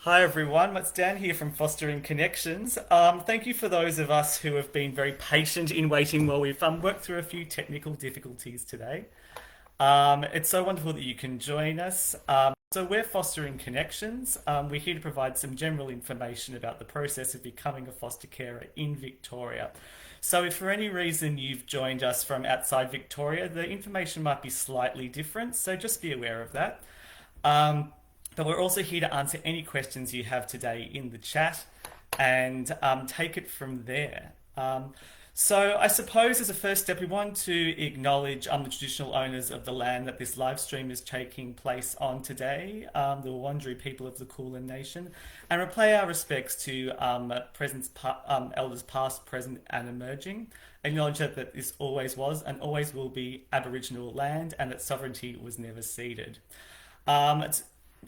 Hi everyone, it's Dan here from Fostering Connections. Thank you for those of us who have been very patient in waiting while we've worked through a few technical difficulties today. It's so wonderful that you can join us. So we're Fostering Connections. We're here to provide some general information about the process of becoming a foster carer in Victoria. So if for any reason you've joined us from outside Victoria, the information might be slightly different, so just be aware of that. Um, but we're also here to answer any questions you have today in the chat and take it from there. So I suppose as a first step, we want to acknowledge the traditional owners of the land that this live stream is taking place on today, the Wurundjeri people of the Kulin Nation, and we pay our respects to elders past, present, and emerging. Acknowledge that this always was and always will be Aboriginal land, and that sovereignty was never ceded. It's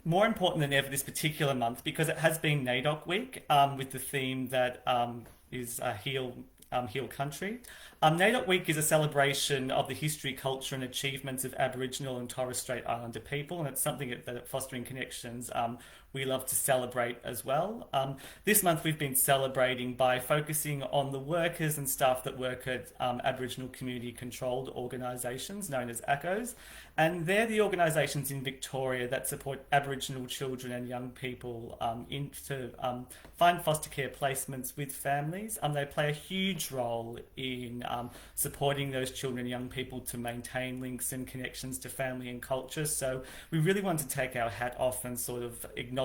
more important than ever this particular month because it has been NAIDOC week with the theme that is Heal Country. NAIDOC week is a celebration of the history, culture, and achievements of Aboriginal and Torres Strait Islander people, and it's something that at Fostering Connections we love to celebrate as well. This month we've been celebrating by focusing on the workers and staff that work at Aboriginal community controlled organisations known as ACCOs, and they're the organisations in Victoria that support Aboriginal children and young people to find foster care placements with families. They play a huge role in supporting those children and young people to maintain links and connections to family and culture. So we really want to take our hat off and sort of acknowledge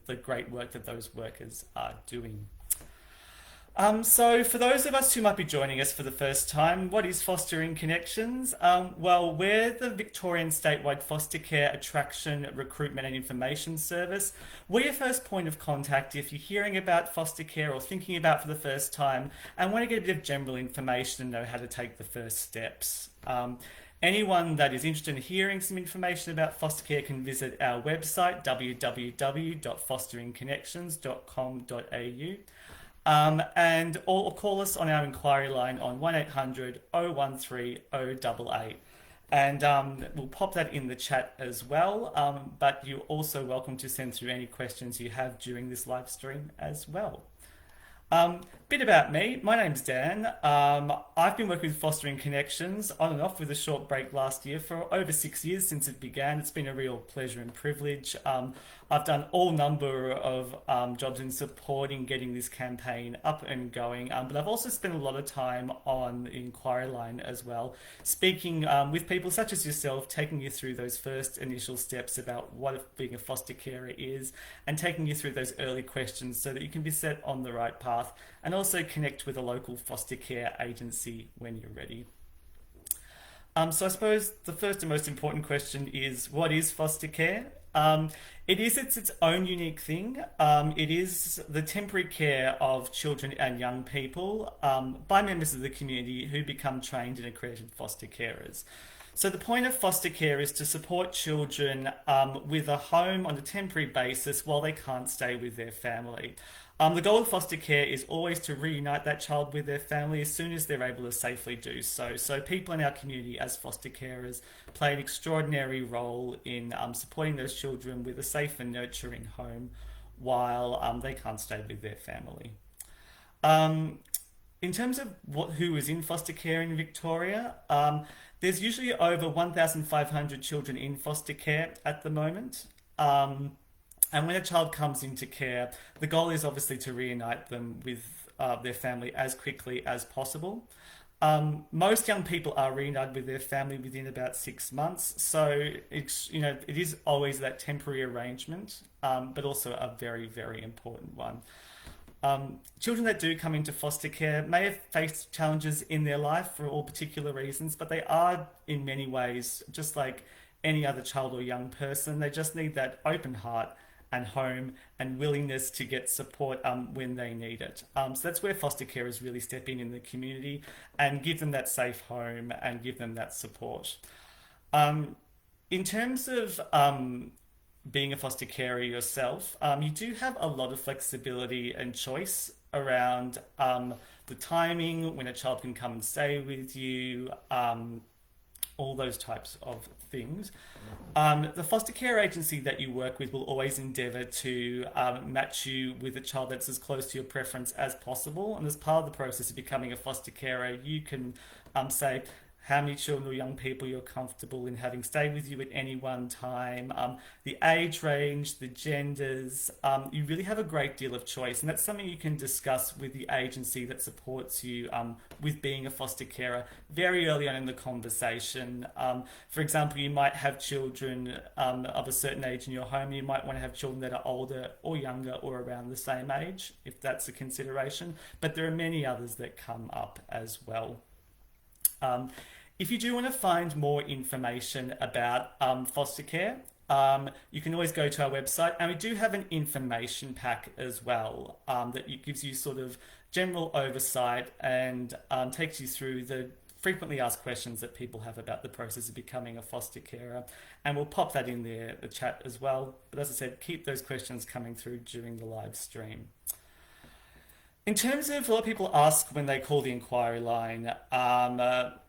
the great work that those workers are doing. So for those of us who might be joining us for the first time, what is Fostering Connections? Well, we're the Victorian statewide foster care attraction, recruitment and information service. We're your first point of contact if you're hearing about foster care or thinking about for the first time and want to get a bit of general information and know how to take the first steps. Anyone that is interested in hearing some information about foster care can visit our website, www.fosteringconnections.com.au. Or call us on our inquiry line on 1800 013 088. And we'll pop that in the chat as well. But you're also welcome to send through any questions you have during this live stream as well. Bit about me. My name's Dan. I've been working with Fostering Connections on and off with a short break last year for over 6 years since it began. It's been a real pleasure and privilege. I've done all number of jobs in supporting getting this campaign up and going, but I've also spent a lot of time on the inquiry line as well, speaking with people such as yourself, taking you through those first initial steps about what being a foster carer is, and taking you through those early questions so that you can be set on the right path, and also connect with a local foster care agency when you're ready. So I suppose the first and most important question is, what is foster care? It's its own unique thing. It is the temporary care of children and young people by members of the community who become trained and accredited foster carers. So the point of foster care is to support children with a home on a temporary basis while they can't stay with their family. The goal of foster care is always to reunite that child with their family as soon as they're able to safely do so. So people in our community as foster carers play an extraordinary role in supporting those children with a safe and nurturing home while they can't stay with their family. In terms of who is in foster care in Victoria, there's usually over 1,500 children in foster care at the moment. And when a child comes into care, the goal is obviously to reunite them with their family as quickly as possible. Most young people are reunited with their family within about 6 months, so it is always that temporary arrangement, but also a very, very important one. Children that do come into foster care may have faced challenges in their life for all particular reasons, but they are in many ways just like any other child or young person. They just need that open heart and home and willingness to get support when they need it. So that's where foster carers really step in the community and give them that safe home and give them that support. In terms of being a foster carer yourself, you do have a lot of flexibility and choice around the timing when a child can come and stay with you, all those types of things. The foster care agency that you work with will always endeavour to match you with a child that's as close to your preference as possible. And as part of the process of becoming a foster carer, you can say how many children or young people you're comfortable in having stay with you at any one time, the age range, the genders. You really have a great deal of choice, and that's something you can discuss with the agency that supports you with being a foster carer very early on in the conversation. For example, you might have children of a certain age in your home. You might want to have children that are older or younger or around the same age, if that's a consideration. But there are many others that come up as well. If you do want to find more information about foster care, you can always go to our website, and we do have an information pack as well that gives you sort of general oversight and takes you through the frequently asked questions that people have about the process of becoming a foster carer. And we'll pop that in the chat as well. But as I said, keep those questions coming through during the live stream. In terms of, a lot of people ask when they call the inquiry line, am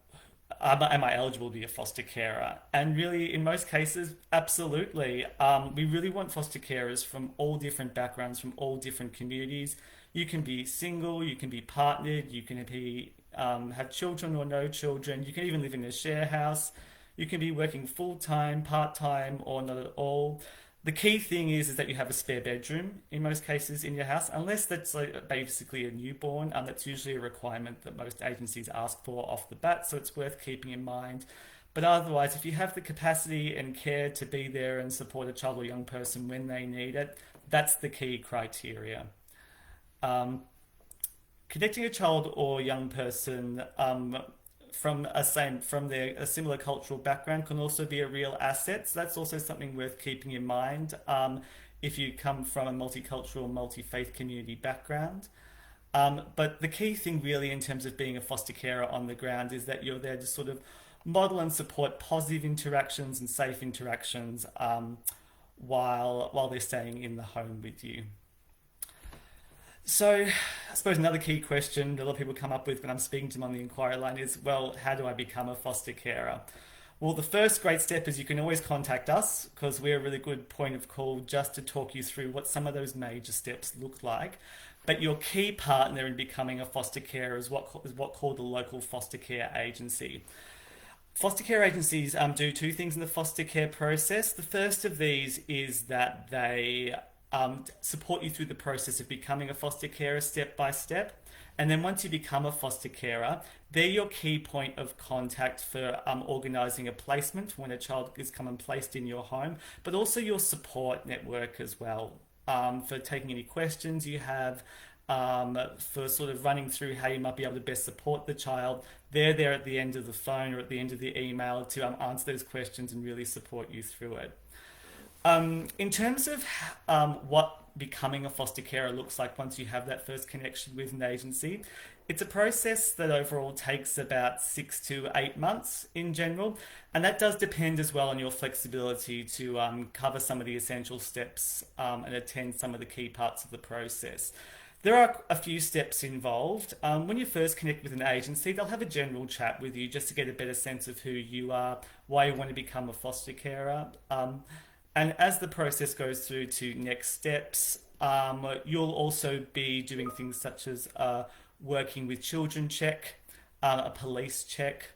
I eligible to be a foster carer? And really, in most cases, absolutely. We really want foster carers from all different backgrounds, from all different communities. You can be single, you can be partnered, you can be have children or no children. You can even live in a share house. You can be working full time, part time, or not at all. The key thing is that you have a spare bedroom in most cases in your house, unless that's like basically a newborn. That's usually a requirement that most agencies ask for off the bat, so it's worth keeping in mind. But otherwise, if you have the capacity and care to be there and support a child or young person when they need it, that's the key criteria. Connecting a child or young person from a similar cultural background can also be a real asset. So that's also something worth keeping in mind if you come from a multicultural, multi-faith community background. But the key thing really in terms of being a foster carer on the ground is that you're there to sort of model and support positive interactions and safe interactions while they're staying in the home with you. So I suppose another key question that a lot of people come up with when I'm speaking to them on the inquiry line is, well, how do I become a foster carer? Well, the first great step is you can always contact us, because we're a really good point of call just to talk you through what some of those major steps look like. But your key partner in becoming a foster carer is what's called the local foster care agency. Foster care agencies do two things in the foster care process. The first of these is that they support you through the process of becoming a foster carer step by step. And then once you become a foster carer, they're your key point of contact for organising a placement when a child is come and placed in your home, but also your support network as well, for taking any questions you have, for sort of running through how you might be able to best support the child. They're there at the end of the phone or at the end of the email to answer those questions and really support you through it. In terms of what becoming a foster carer looks like once you have that first connection with an agency, it's a process that overall takes about 6 to 8 months in general, and that does depend as well on your flexibility to cover some of the essential steps and attend some of the key parts of the process. There are a few steps involved. When you first connect with an agency, they'll have a general chat with you just to get a better sense of who you are, why you want to become a foster carer. And as the process goes through to next steps, you'll also be doing things such as working with children check, a police check.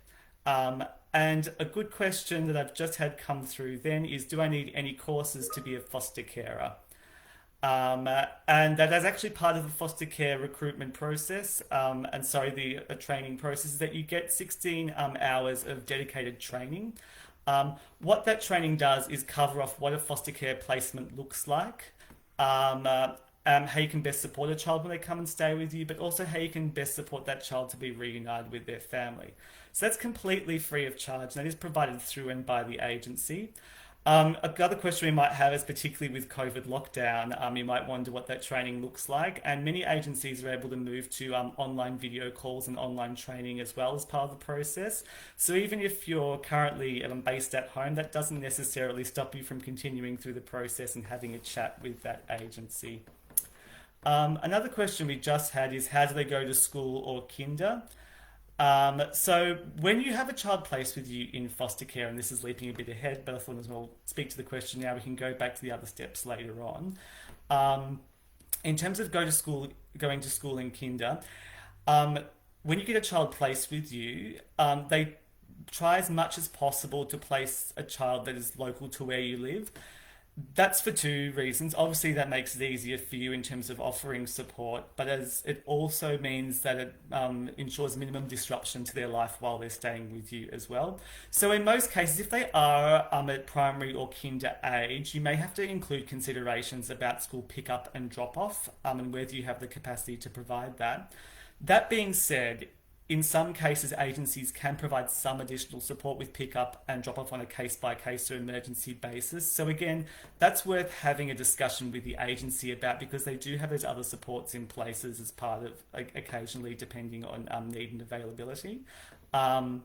And a good question that I've just had come through then is, do I need any courses to be a foster carer? And that is actually part of the foster care recruitment process, the training process, is that you get 16 hours of dedicated training. What that training does is cover off what a foster care placement looks like, how you can best support a child when they come and stay with you, but also how you can best support that child to be reunited with their family. So that's completely free of charge, and that is provided through and by the agency. Another question we might have is, particularly with COVID lockdown, you might wonder what that training looks like, and many agencies are able to move to online video calls and online training as well as part of the process. So even if you're currently based at home, that doesn't necessarily stop you from continuing through the process and having a chat with that agency. Another question we just had is, how do they go to school or kinder? So when you have a child placed with you in foster care, and this is leaping a bit ahead, but I thought as well speak to the question now, we can go back to the other steps later on. Um, in terms of going to school in kinder, um, when you get a child placed with you, they try as much as possible to place a child that is local to where you live. That's for two reasons. Obviously, that makes it easier for you in terms of offering support, but as it also means that it ensures minimum disruption to their life while they're staying with you as well. So, in most cases, if they are at primary or kinder age, you may have to include considerations about school pickup and drop off, and whether you have the capacity to provide that. That being said, in some cases, agencies can provide some additional support with pickup and drop off on a case by case or emergency basis. So, again, that's worth having a discussion with the agency about because they do have those other supports in places as part of occasionally, depending on need and availability. Um,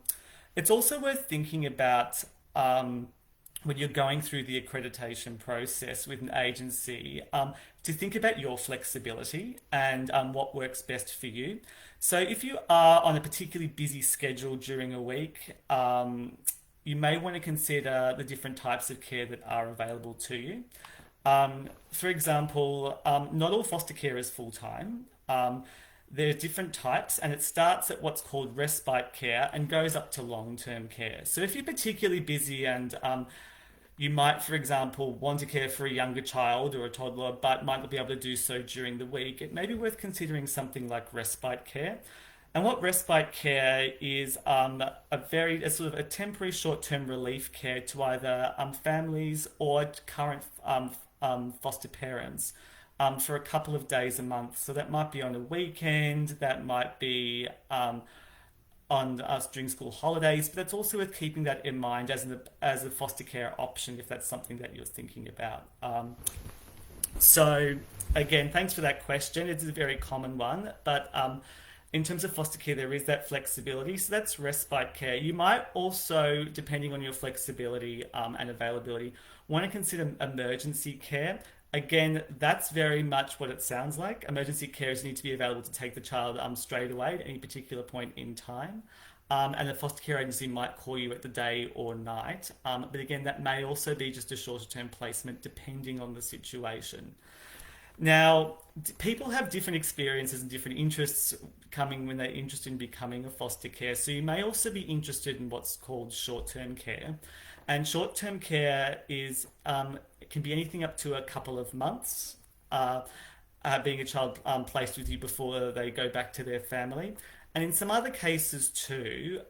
it's also worth thinking about. When you're going through the accreditation process with an agency, to think about your flexibility and what works best for you. So, if you are on a particularly busy schedule during a week, you may want to consider the different types of care that are available to you. For example, not all foster care is full time. There are different types, and it starts at what's called respite care and goes up to long term care. So, if you're particularly busy and you might, for example, want to care for a younger child or a toddler, but might not be able to do so during the week, it may be worth considering something like respite care. And what respite care is a sort of a temporary short-term relief care to either families or current foster parents for a couple of days a month. So that might be on a weekend, that might be on us during school holidays, but it's also worth keeping that in mind as a foster care option if that's something that you're thinking about. So again, thanks for that question. It's a very common one, but in terms of foster care, there is that flexibility. So that's respite care. You might also, depending on your flexibility and availability, want to consider emergency care. Again, that's very much what it sounds like. Emergency carers need to be available to take the child straight away at any particular point in time. And the foster care agency might call you at the day or night. But again, that may also be just a shorter term placement depending on the situation. Now, people have different experiences and different interests coming when they're interested in becoming a foster care. So you may also be interested in what's called short-term care. And short-term care is it can be anything up to a couple of months, being a child placed with you before they go back to their family. And in some other cases too,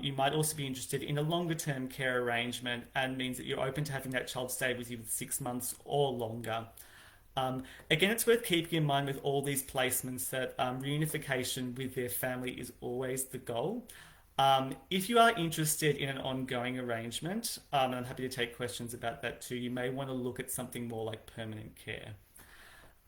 you might also be interested in a longer term care arrangement and means that you're open to having that child stay with you for 6 months or longer. Again, it's worth keeping in mind with all these placements that reunification with their family is always the goal. If you are interested in an ongoing arrangement, and I'm happy to take questions about that too, you may want to look at something more like permanent care.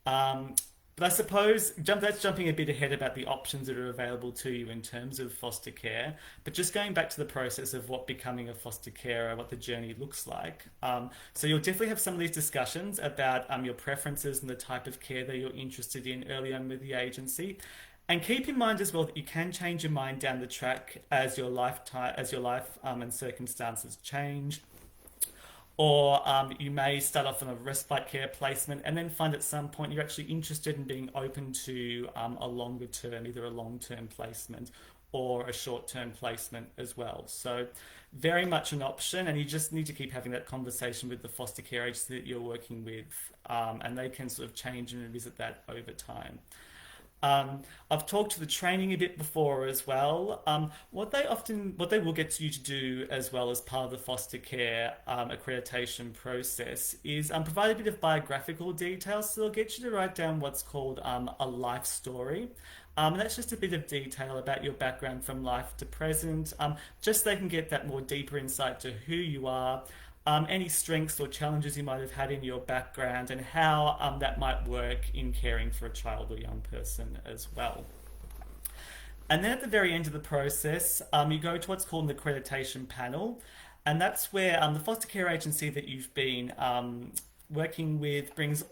Um, but I suppose that's jumping a bit ahead about the options that are available to you in terms of foster care. But just going back to the process of what becoming a foster carer, what the journey looks like. So you'll definitely have some of these discussions about your preferences and the type of care that you're interested in early on with the agency. And keep in mind as well that you can change your mind down the track as your life and circumstances change. Or you may start off on a respite care placement and then find at some point you're actually interested in being open to a longer term, either a long term placement or a short term placement as well. So, very much an option, and you just need to keep having that conversation with the foster care agency that you're working with, and they can sort of change and revisit that over time. I've talked to the training a bit before as well. What they will get you to do as well as part of the foster care accreditation process is provide a bit of biographical details. So they'll get you to write down what's called a life story. And that's just a bit of detail about your background from life to present, just so they can get that more deeper insight to who you are, any strengths or challenges you might have had in your background, and how that might work in caring for a child or young person as well. And then at the very end of the process, you go to what's called an accreditation panel, and that's where the foster care agency that you've been working with brings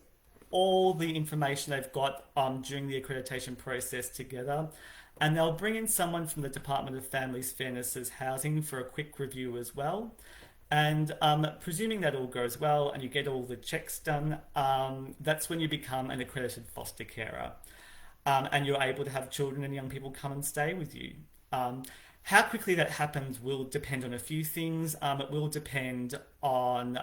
all the information they've got during the accreditation process together. and they'll bring in someone from the Department of Families, Fairnesses, Housing for a quick review as well. And presuming that all goes well and you get all the checks done, that's when you become an accredited foster carer. And you're able to have children and young people come and stay with you. Um, how quickly that happens will depend on a few things. It will depend on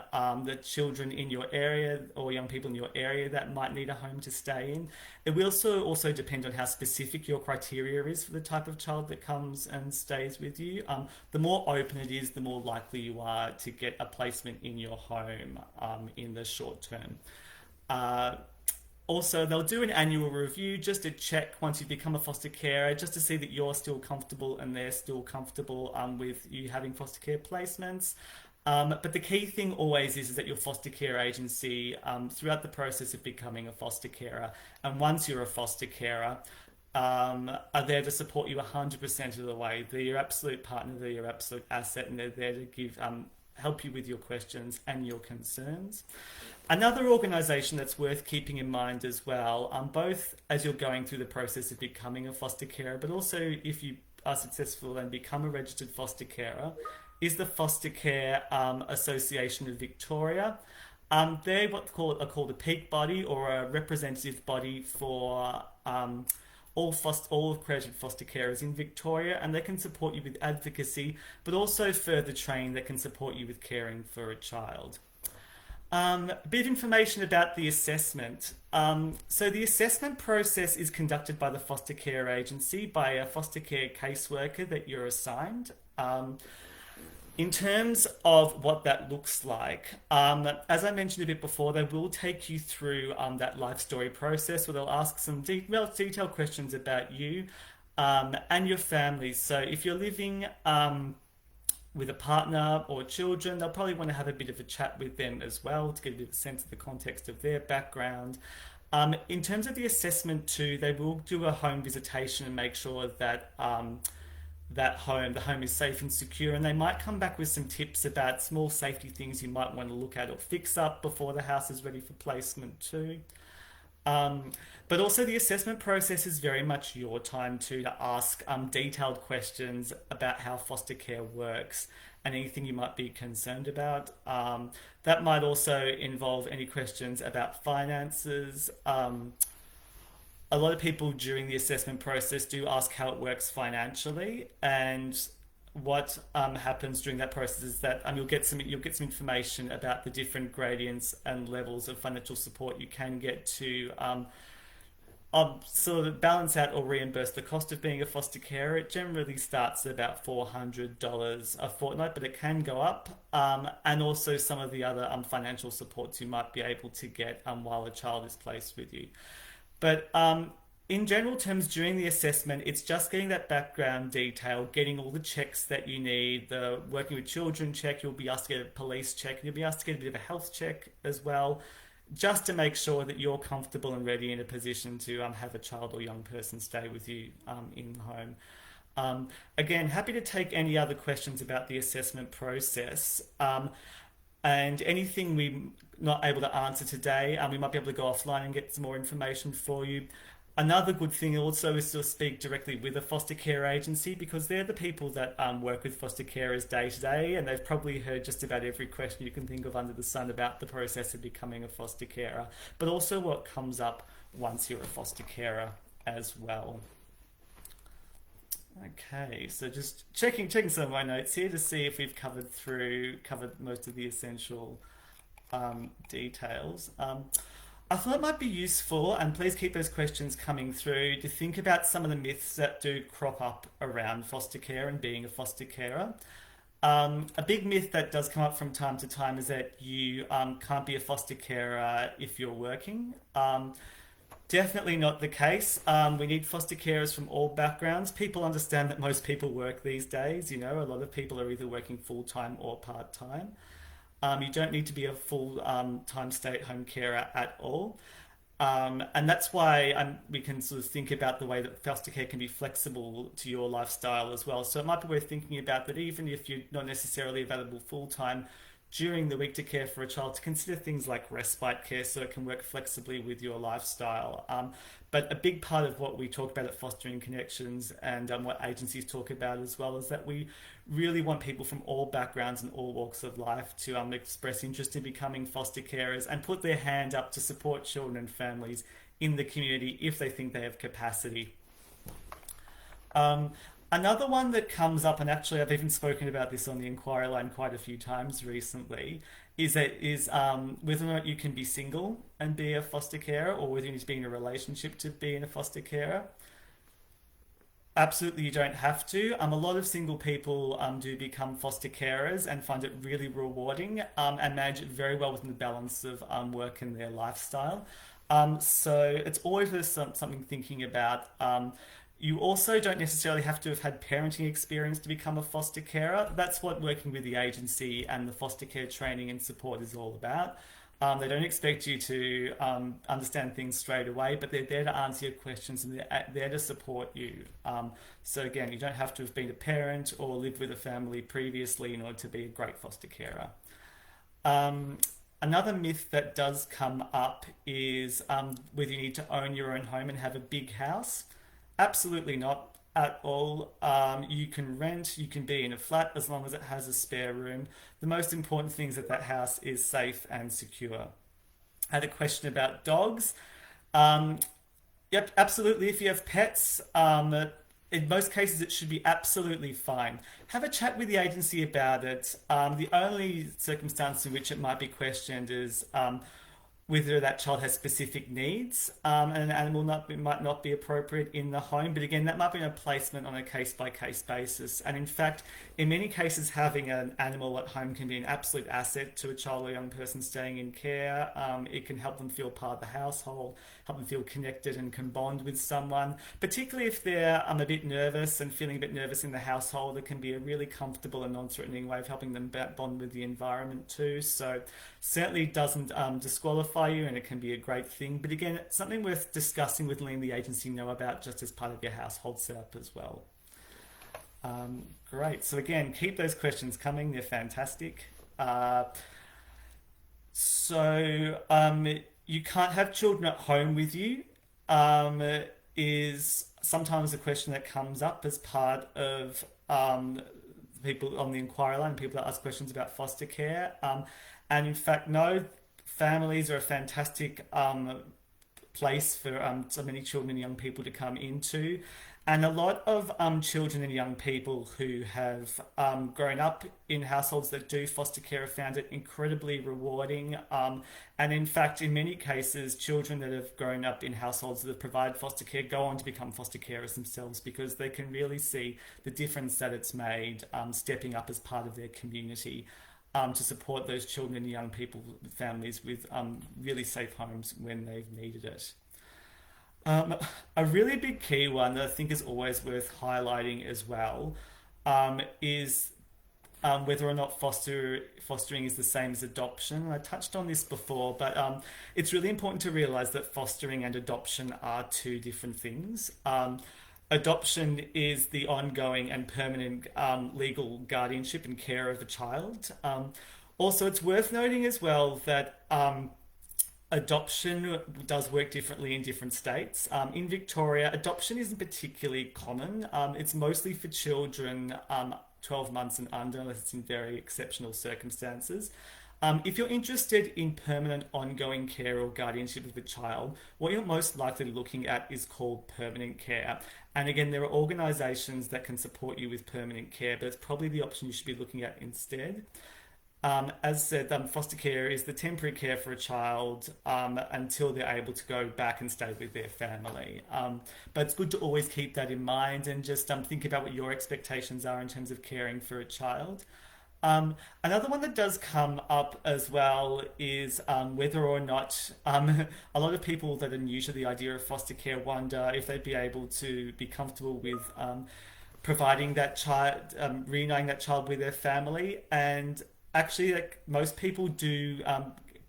the children in your area or young people in your area that might need a home to stay in. It will also depend on how specific your criteria is for the type of child that comes and stays with you. The more open it is, the more likely you are to get a placement in your home in the short term. Uh, Also, they'll do an annual review just to check once you become a foster carer, just to see that you're still comfortable and they're still comfortable with you having foster care placements. But the key thing always is that your foster care agency, throughout the process of becoming a foster carer, and once you're a foster carer, are there to support you 100% of the way. They're your absolute partner, they're your absolute asset, and they're there to give help you with your questions and your concerns. Another organisation that's worth keeping in mind as well, both as you're going through the process of becoming a foster carer, but also if you are successful and become a registered foster carer, is the Foster Care Association of Victoria. They're are called a peak body or a representative body for all accredited foster carers in Victoria, and they can support you with advocacy, but also further training that can support you with caring for a child. A bit of information about the assessment. So the assessment process is conducted by the foster care agency, by a foster care caseworker that you're assigned. In terms of what that looks like, as I mentioned a bit before, they will take you through that life story process where they'll ask some detailed questions about you and your family. So if you're living with a partner or children, they'll probably want to have a bit of a chat with them as well to get a bit of a sense of the context of their background. In terms of the assessment too, they will do a home visitation and make sure that the home is safe and secure, and they might come back with some tips about small safety things you might want to look at or fix up before the house is ready for placement too. But also the assessment process is very much your time too to ask detailed questions about how foster care works and anything you might be concerned about. That might also involve any questions about finances. A lot of people during the assessment process do ask how it works financially, and what happens during that process is that you'll get some information about the different gradients and levels of financial support you can get to sort of balance out or reimburse the cost of being a foster carer. It generally starts at about $400 a fortnight, but it can go up, and also some of the other financial supports you might be able to get while a child is placed with you. But in general terms, during the assessment, it's just getting that background detail, getting all the checks that you need, the working with children check, you'll be asked to get a police check, and you'll be asked to get a bit of a health check as well, just to make sure that you're comfortable and ready in a position to have a child or young person stay with you in the home. Again, happy to take any other questions about the assessment process. And anything we're not able to answer today, we might be able to go offline and get some more information for you. Another good thing also is to speak directly with a foster care agency, because they're the people that work with foster carers day to day, and they've probably heard just about every question you can think of under the sun about the process of becoming a foster carer, but also what comes up once you're a foster carer as well. Okay, so just checking some of my notes here to see if we've covered most of the essential details. I thought it might be useful, and please keep those questions coming through, to think about some of the myths that do crop up around foster care and being a foster carer. A big myth that does come up from time to time is that you can't be a foster carer if you're working. Definitely not the case. We need foster carers from all backgrounds. People understand that most people work these days. You know, a lot of people are either working full-time or part-time. You don't need to be a full-time stay-at-home carer at all. And that's why we can sort of think about the way that foster care can be flexible to your lifestyle as well. So it might be worth thinking about that even if you're not necessarily available full-time, during the week to care for a child, to consider things like respite care so it can work flexibly with your lifestyle. But a big part of what we talk about at Fostering Connections and what agencies talk about as well is that we really want people from all backgrounds and all walks of life to express interest in becoming foster carers and put their hand up to support children and families in the community if they think they have capacity. Um, Another one that comes up, and actually I've even spoken about this on the inquiry line quite a few times recently, is whether or not you can be single and be a foster carer, or whether you need to be in a relationship to be in a foster carer. Absolutely, you don't have to. A lot of single people do become foster carers and find it really rewarding and manage it very well within the balance of work and their lifestyle. So it's always something thinking about. You also don't necessarily have to have had parenting experience to become a foster carer. That's what working with the agency and the foster care training and support is all about. They don't expect you to understand things straight away, but they're there to answer your questions and they're there to support you. So again, you don't have to have been a parent or lived with a family previously in order to be a great foster carer. Um, Another myth that does come up is whether you need to own your own home and have a big house. Absolutely not at all. You can rent, you can be in a flat as long as it has a spare room. The most important thing is that that house is safe and secure. I had a question about dogs. Um, yep, absolutely. If you have pets, in most cases it should be absolutely fine. Have a chat with the agency about it. The only circumstance in which it might be questioned is whether that child has specific needs, and an animal might not be appropriate in the home. But again, that might be a placement on a case by case basis. And in fact, in many cases, having an animal at home can be an absolute asset to a child or young person staying in care. It can help them feel part of the household, help them feel connected and can bond with someone. Particularly if they're a bit nervous and feeling a bit nervous in the household, it can be a really comfortable and non-threatening way of helping them bond with the environment too. So certainly doesn't disqualify you, and it can be a great thing. But again, it's something worth discussing with letting the agency know about just as part of your household setup as well. Great. So again, keep those questions coming. They're fantastic. So you can't have children at home with you is sometimes a question that comes up as part of people on the inquiry line, people that ask questions about foster care. And in fact, no, families are a fantastic place for so many children and young people to come into. And a lot of children and young people who have grown up in households that do foster care have found it incredibly rewarding. And in fact, in many cases, children that have grown up in households that have provided foster care go on to become foster carers themselves because they can really see the difference that it's made stepping up as part of their community to support those children and young people, families with really safe homes when they've needed it. A really big key one that I think is always worth highlighting as well is whether or not fostering is the same as adoption. I touched on this before, but it's really important to realise that fostering and adoption are two different things. Adoption is the ongoing and permanent legal guardianship and care of a child. Also, it's worth noting as well that adoption does work differently in different states. In Victoria, adoption isn't particularly common. It's mostly for children 12 months and under, unless it's in very exceptional circumstances. If you're interested in permanent ongoing care or guardianship of a child, what you're most likely looking at is called permanent care. And again, there are organisations that can support you with permanent care, but it's probably the option you should be looking at instead. As said, foster care is the temporary care for a child until they're able to go back and stay with their family. But it's good to always keep that in mind and just think about what your expectations are in terms of caring for a child. Another one that does come up as well is whether or not a lot of people that are new to the idea of foster care wonder if they'd be able to be comfortable with providing that child, reuniting that child with their family. And actually, like most people do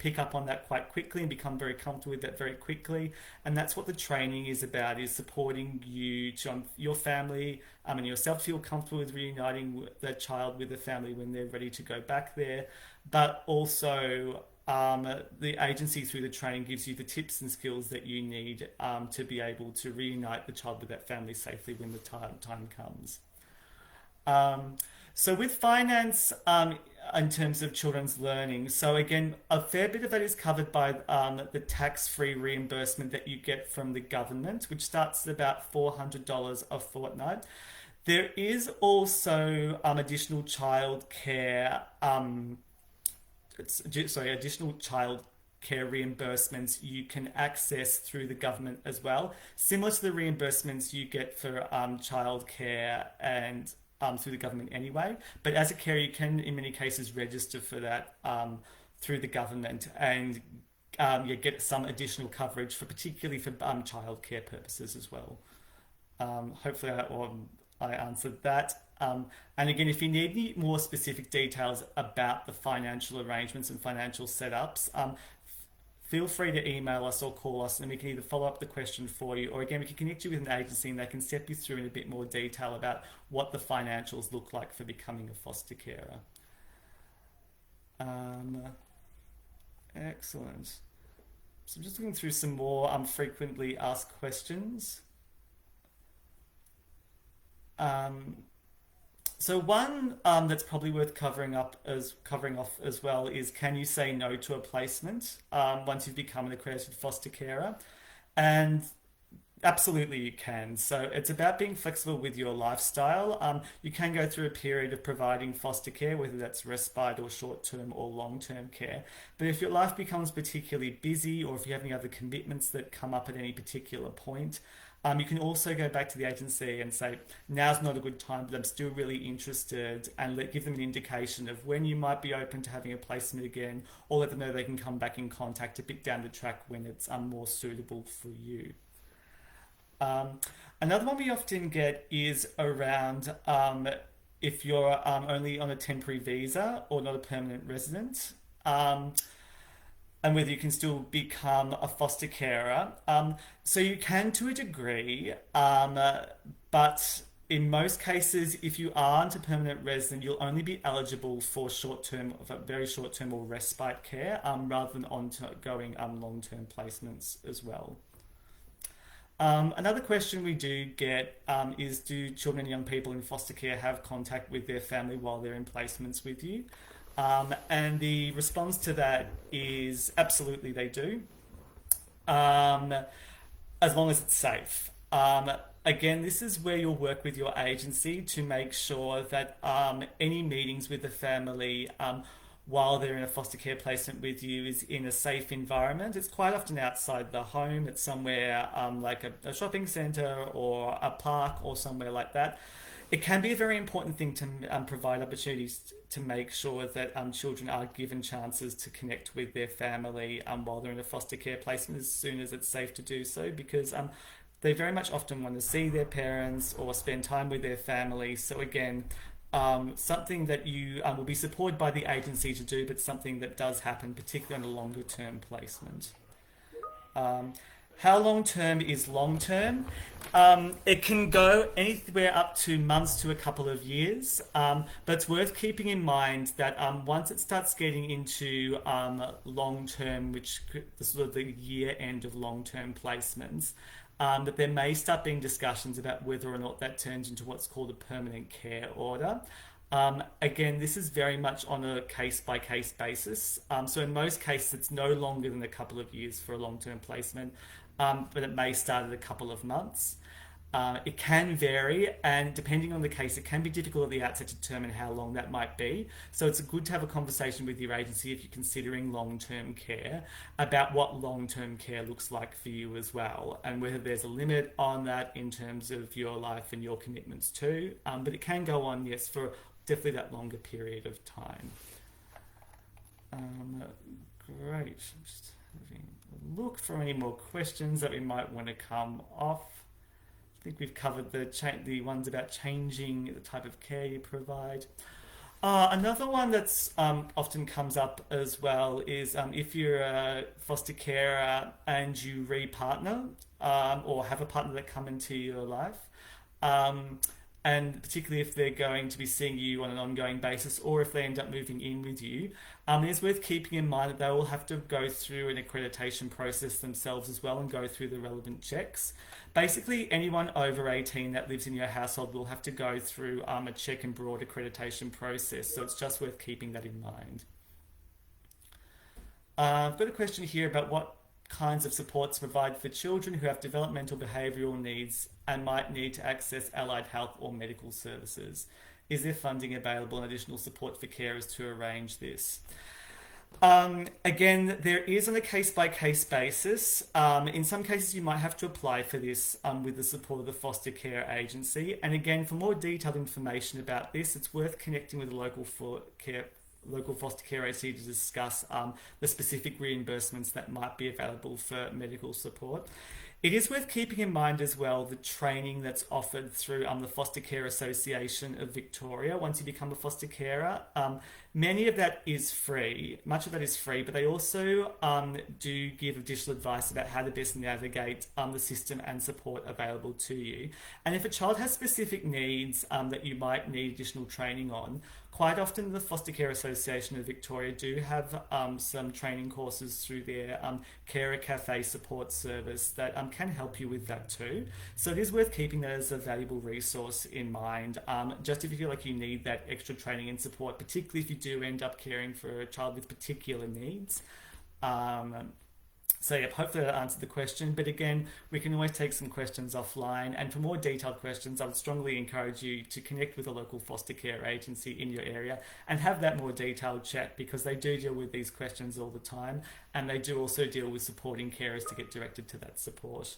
pick up on that quite quickly and become very comfortable with that very quickly. And that's what the training is about, is supporting you to your family and yourself feel comfortable with reuniting the child with the family when they're ready to go back there. But also the agency through the training gives you the tips and skills that you need to be able to reunite the child with that family safely when the time comes. Um, so with finance, in terms of children's learning, so again, a fair bit of that is covered by the tax-free reimbursement that you get from the government, which starts at about $400 a fortnight. There is also additional child care, additional child care reimbursements you can access through the government as well, similar to the reimbursements you get for childcare and through the government anyway. But as a carer, you can, in many cases, register for that through the government and you get some additional coverage for particularly for childcare purposes as well. Hopefully, I answered that. And again, if you need any more specific details about the financial arrangements and financial setups, feel free to email us or call us, and we can either follow up the question for you, or again, we can connect you with an agency and they can step you through in a bit more detail about what the financials look like for becoming a foster carer. Excellent. So I'm just looking through some more frequently asked questions. So one that's probably worth covering off as well is, can you say no to a placement once you've become an accredited foster carer? And absolutely you can. So it's about being flexible with your lifestyle. You can go through a period of providing foster care, whether that's respite or short-term or long-term care. But if your life becomes particularly busy, or if you have any other commitments that come up at any particular point, you can also go back to the agency and say, now's not a good time, but I'm still really interested, and give them an indication of when you might be open to having a placement again, or let them know they can come back in contact a bit down the track when it's more suitable for you. Another one we often get is around if you're only on a temporary visa or not a permanent resident. And whether you can still become a foster carer. So you can to a degree, but in most cases, if you aren't a permanent resident, you'll only be eligible for very short-term or respite care, rather than ongoing long-term placements as well. Another question we do get is, do children and young people in foster care have contact with their family while they're in placements with you? And the response to that is absolutely they do, as long as it's safe. Again, this is where you'll work with your agency to make sure that any meetings with the family while they're in a foster care placement with you is in a safe environment. It's quite often outside the home. It's somewhere like a shopping centre or a park or somewhere like that. It can be a very important thing to provide opportunities to make sure that children are given chances to connect with their family while they're in a foster care placement as soon as it's safe to do so, because they very much often want to see their parents or spend time with their family. So again, something that you will be supported by the agency to do, but something that does happen, particularly on a longer term placement. How long term is long term? It can go anywhere up to months to a couple of years, but it's worth keeping in mind that once it starts getting into long term, which is sort of the year end of long term placements, that there may start being discussions about whether or not that turns into what's called a permanent care order. Again, this is very much on a case-by-case basis. So in most cases, it's no longer than a couple of years for a long-term placement, but it may start at a couple of months. It can vary, and depending on the case, it can be difficult at the outset to determine how long that might be. So it's good to have a conversation with your agency if you're considering long-term care about what long-term care looks like for you as well, and whether there's a limit on that in terms of your life and your commitments too. But it can go on, yes, for definitely that longer period of time. Great. Just having a look for any more questions that we might want to come off. I think we've covered the ones about changing the type of care you provide. Another one that's often comes up as well is if you're a foster carer and you re-partner or have a partner that come into your life, um, and particularly if they're going to be seeing you on an ongoing basis or if they end up moving in with you, it is worth keeping in mind that they will have to go through an accreditation process themselves as well and go through the relevant checks. Basically, anyone over 18 that lives in your household will have to go through a check and broad accreditation process, so it's just worth keeping that in mind. I've got a question here about what kinds of supports provide for children who have developmental behavioural needs and might need to access allied health or medical services. Is there funding available and additional support for carers to arrange this? Again, there is on a case by case basis. In some cases, you might have to apply for this with the support of the foster care agency. And again, for more detailed information about this, it's worth connecting with the local foster care agency to discuss the specific reimbursements that might be available for medical support. It is worth keeping in mind as well the training that's offered through the Foster Care Association of Victoria once you become a foster carer. Many of that is free, much of that is free, but they also do give additional advice about how to best navigate the system and support available to you. And if a child has specific needs that you might need additional training on, quite often the Foster Care Association of Victoria do have some training courses through their Carer Cafe support service that can help you with that too. So it is worth keeping that as a valuable resource in mind, just if you feel like you need that extra training and support, particularly if you do end up caring for a child with particular needs. So yeah, hopefully that answered the question. But again, we can always take some questions offline. And for more detailed questions, I would strongly encourage you to connect with a local foster care agency in your area and have that more detailed chat, because they do deal with these questions all the time. And they do also deal with supporting carers to get directed to that support.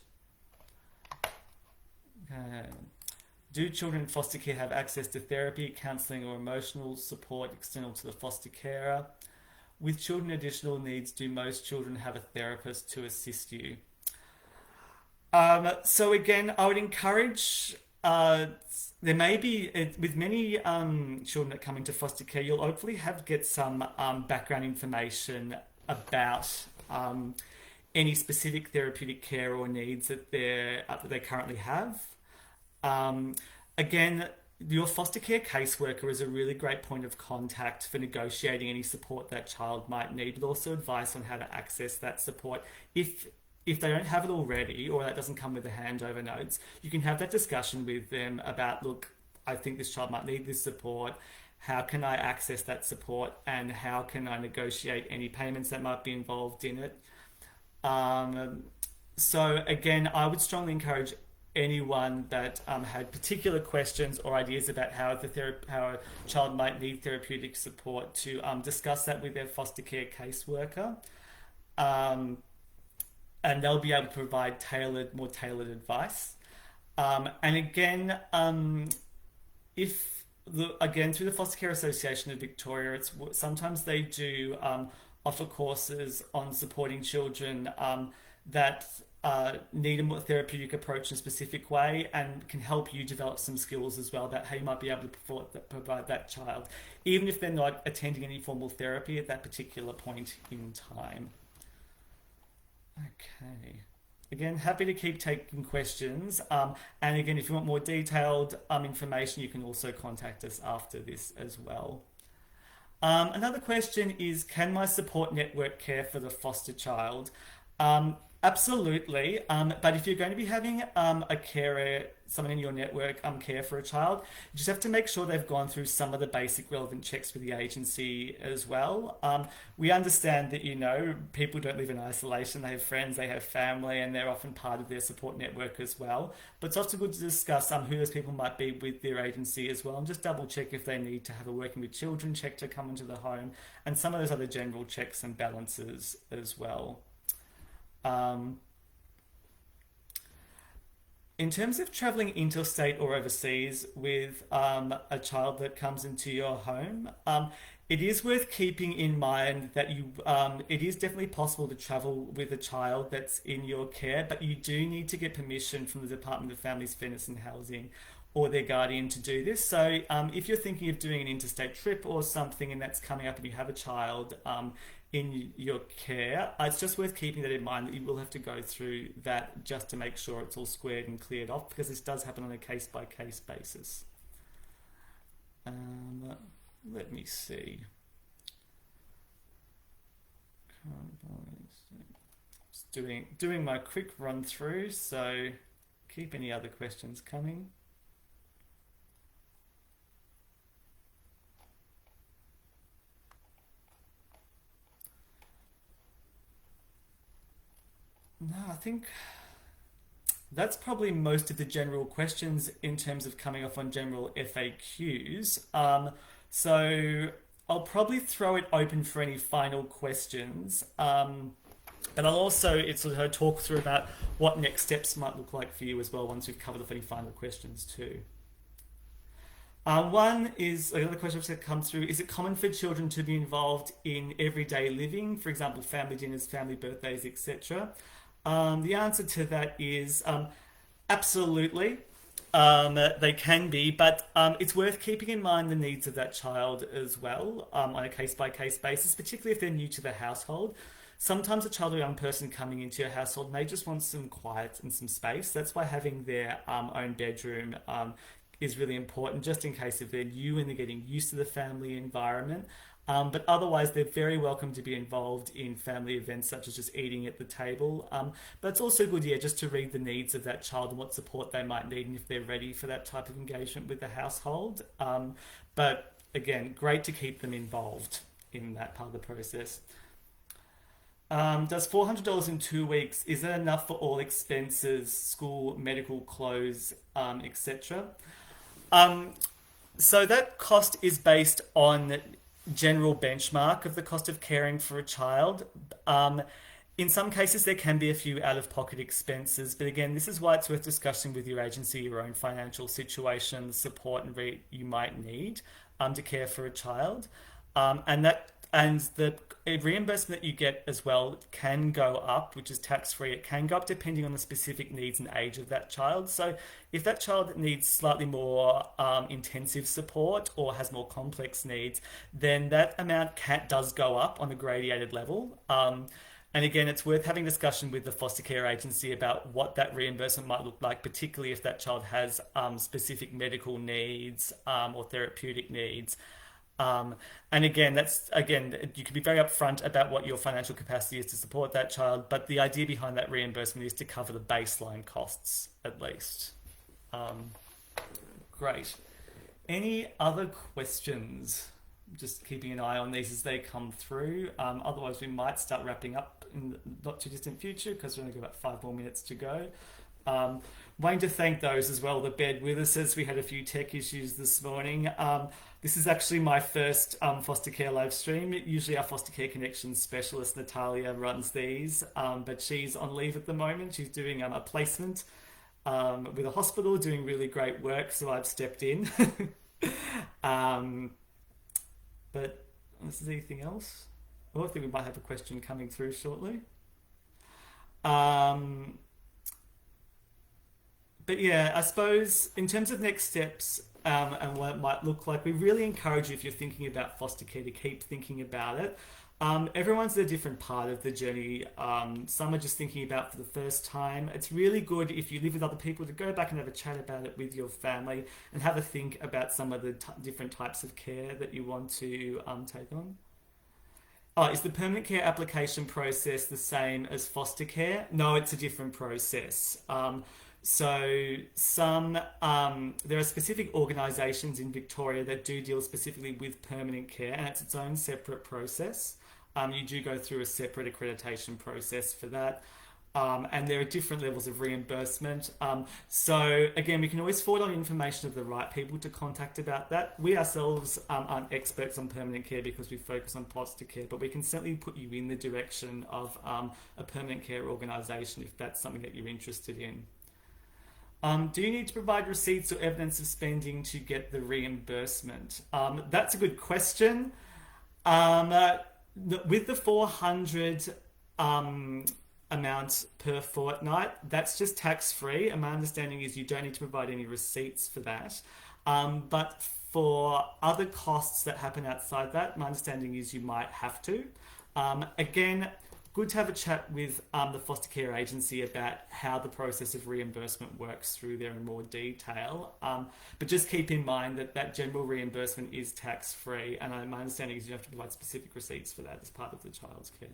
Do children in foster care have access to therapy, counselling or emotional support external to the foster carer? With children with additional needs, do most children have a therapist to assist you? So again, I would encourage. There may be with many children that come into foster care, you'll hopefully get some background information about any specific therapeutic care or needs that they currently have. Again, your foster care caseworker is a really great point of contact for negotiating any support that child might need, but also advice on how to access that support. If they don't have it already, or that doesn't come with the handover notes, you can have that discussion with them about, look, I think this child might need this support. How can I access that support, and how can I negotiate any payments that might be involved in it? So again, I would strongly encourage anyone that had particular questions or ideas about how how a child might need therapeutic support to discuss that with their foster care caseworker, and they'll be able to provide more tailored advice. And again, again through the Foster Care Association of Victoria, sometimes they do offer courses on supporting children that need a more therapeutic approach in a specific way, and can help you develop some skills as well about how you might be able to provide that child, even if they're not attending any formal therapy at that particular point in time. Okay. Again, happy to keep taking questions. And again, if you want more detailed information, you can also contact us after this as well. Another question is, can my support network care for the foster child? Absolutely, but if you're going to be having a carer, someone in your network care for a child, you just have to make sure they've gone through some of the basic relevant checks with the agency as well. We understand that, people don't live in isolation, they have friends, they have family, and they're often part of their support network as well. But it's also good to discuss who those people might be with their agency as well, and just double check if they need to have a working with children check to come into the home, and some of those other general checks and balances as well. In terms of traveling interstate or overseas with a child that comes into your home, it is worth keeping in mind that it is definitely possible to travel with a child that's in your care, but you do need to get permission from the Department of Families, Fairness and Housing or their guardian to do this. So if you're thinking of doing an interstate trip or something and that's coming up and you have a child in your care, it's just worth keeping that in mind that you will have to go through that just to make sure it's all squared and cleared off, because this does happen on a case-by-case basis. Let me see. Just doing my quick run through, so keep any other questions coming. No, I think that's probably most of the general questions in terms of coming off on general FAQs. So I'll probably throw it open for any final questions. But I'll also talk through about what next steps might look like for you as well once we've covered off any final questions too. One is another question that comes through: is it common for children to be involved in everyday living, for example, family dinners, family birthdays, etc.? The answer to that is absolutely. They can be, but it's worth keeping in mind the needs of that child as well on a case-by-case basis, particularly if they're new to the household. Sometimes a child or young person coming into your household may just want some quiet and some space. That's why having their own bedroom is really important, just in case if they're new and they're getting used to the family environment. But otherwise, they're very welcome to be involved in family events such as just eating at the table. But it's also good, just to read the needs of that child and what support they might need and if they're ready for that type of engagement with the household. But again, great to keep them involved in that part of the process. Does $400 in 2 weeks, is that enough for all expenses, school, medical, clothes, etc.? So that cost is based on general benchmark of the cost of caring for a child. In some cases, there can be a few out-of-pocket expenses, but again, this is why it's worth discussing with your agency your own financial situation, the support and you might need to care for a child, and the reimbursement that you get as well can go up, which is tax-free. It can go up depending on the specific needs and age of that child. So if that child needs slightly more intensive support or has more complex needs, then that amount does go up on a gradated level. And again, it's worth having a discussion with the foster care agency about what that reimbursement might look like, particularly if that child has specific medical needs or therapeutic needs. And again, you can be very upfront about what your financial capacity is to support that child, but the idea behind that reimbursement is to cover the baseline costs at least. Great. Any other questions? Just keeping an eye on these as they come through. Otherwise, we might start wrapping up in the not too distant future because we've only got about 5 more minutes to go. Wanting to thank those as well that bared with us as we had a few tech issues this morning. This is actually my first foster care live stream. Usually our foster care connections specialist, Natalia, runs these, but she's on leave at the moment. She's doing a placement with a hospital, doing really great work, so I've stepped in. But is there anything else? Oh, I think we might have a question coming through shortly. But yeah, I suppose in terms of next steps and what it might look like, we really encourage you, if you're thinking about foster care, to keep thinking about it. Everyone's at a different part of the journey. Some are just thinking about for the first time. It's really good if you live with other people to go back and have a chat about it with your family and have a think about some of the different types of care that you want to take on. Oh, is the permanent care application process the same as foster care? No, it's a different process. There are specific organisations in Victoria that do deal specifically with permanent care, and it's its own separate process. You do go through a separate accreditation process for that. And there are different levels of reimbursement. So again, we can always forward on information of the right people to contact about that. We ourselves aren't experts on permanent care because we focus on foster care, but we can certainly put you in the direction of a permanent care organisation if that's something that you're interested in. Do you need to provide receipts or evidence of spending to get the reimbursement? That's a good question. With the 400, amount per fortnight. That's just tax free, and my understanding is you don't need to provide any receipts for that. But for other costs that happen outside that, my understanding is you might have to. Again, good to have a chat with the foster care agency about how the process of reimbursement works through there in more detail. But just keep in mind that that general reimbursement is tax free, and my understanding is you have to provide specific receipts for that as part of the child's care.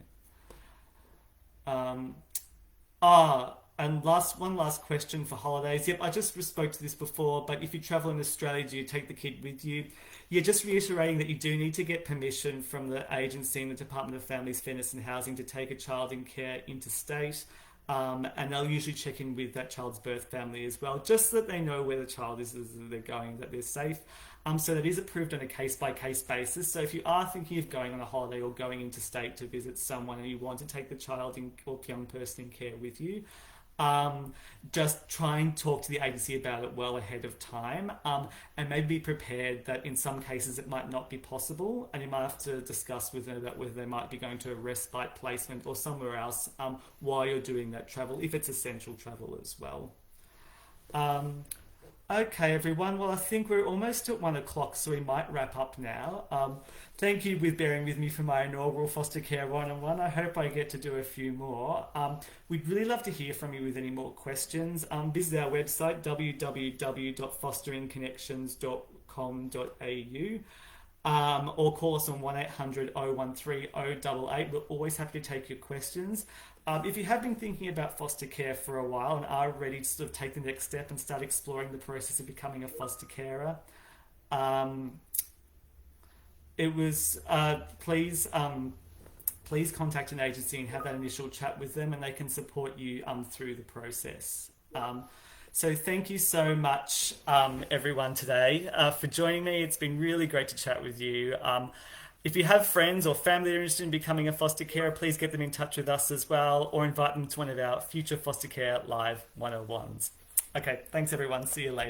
Um, and one last question for holidays. Yep, I just spoke to this before, but if you travel in Australia, do you take the kid with you? Yeah, just reiterating that you do need to get permission from the agency and the Department of Families, Fairness and Housing to take a child in care interstate. And they'll usually check in with that child's birth family as well, just so that they know where the child is as they're going, that they're safe. So that is approved on a case by case basis. So if you are thinking of going on a holiday or going interstate to visit someone and you want to take the child in, or young person in care with you, just try and talk to the agency about it well ahead of time, and maybe be prepared that in some cases it might not be possible, and you might have to discuss with them about whether they might be going to a respite placement or somewhere else while you're doing that travel, if it's essential travel as well. Um, Okay, everyone. Well, I think we're almost at 1 o'clock, so we might wrap up now. Thank you with bearing with me for my inaugural foster care one-on-one. I hope I get to do a few more. We'd really love to hear from you with any more questions. Visit our website, www.fosteringconnections.com.au. Or call us on 1800 013 088. We're always happy to take your questions. If you have been thinking about foster care for a while and are ready to sort of take the next step and start exploring the process of becoming a foster carer, um, it was please contact an agency and have that initial chat with them, and they can support you through the process. So thank you so much, everyone, today for joining me. It's been really great to chat with you. If you have friends or family that are interested in becoming a foster carer, please get them in touch with us as well, or invite them to one of our future foster care live 101s. Okay, thanks everyone. See you later.